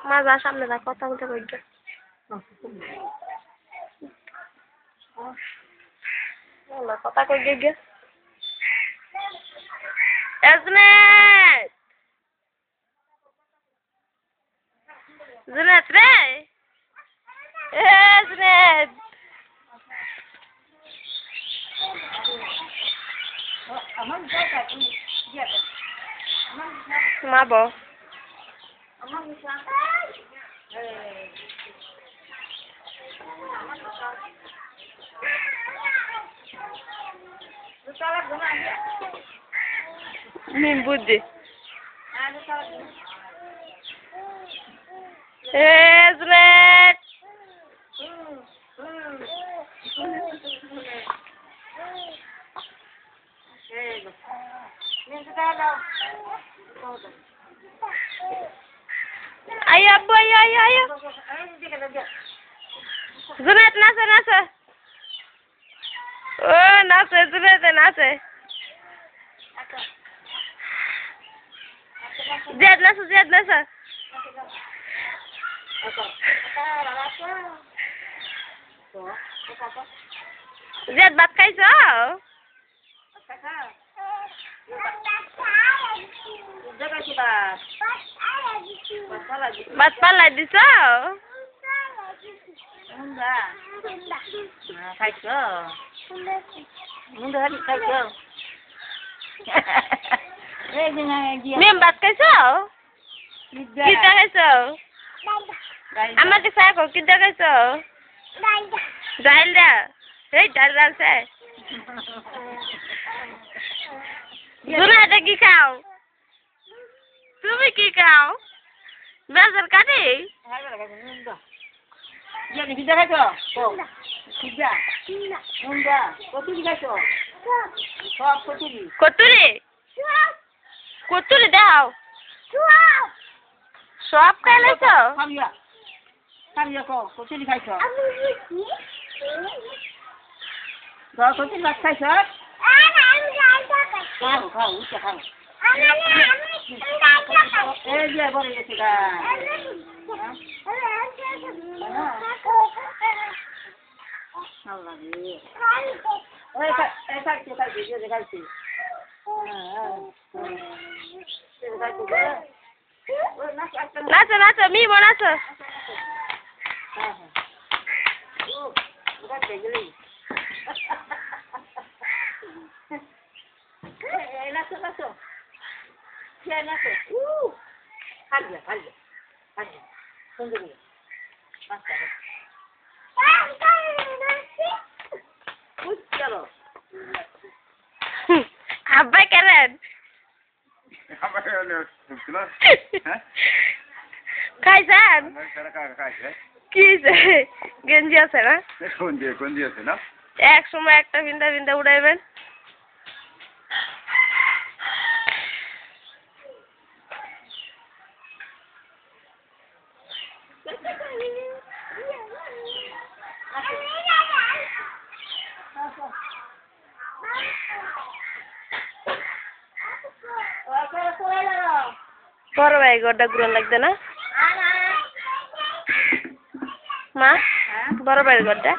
মা যা সামনে যা কথা বলতে কইছে না কথা কই গে Junet re Junet Mabo Min buddi Junet Ayo abu ayo Junet nasa Oh nasa Junet nasa Zed nasa Zed bat kaiso Bat pala diso kaiso kaiso Mim bat kaiso Kita kaiso Ama kisa ko kita kaiso Dalda Hey dalda se Junet ki khao Tumi ki khao Bazar kate Ya ni kita kaiso Kita Nunda koturi kaiso Sop Koturi dao Sop kaiso Kamya ko koturi kaiso Đó có cái mặt khai sớt. Không, chưa không. Ê, giờ bao nhiêu thì cả. Không là gì. Ê, cái gì. Nacho, mimo nacho. Nacho. Ya nacho. Hanya. Tunggu dulu. Masa. Chalo. Apa keren? Apa keren? Jelas. Hah? Kaisan? Kaisan. কি যে গেঞ্জি আছে না গঞ্জি আছে না এক সময় একটা বিন্দা উড়াইবেন বড় ভাই গড়টা ঘুরন লাগবে না মা বড় ভাই গড়টা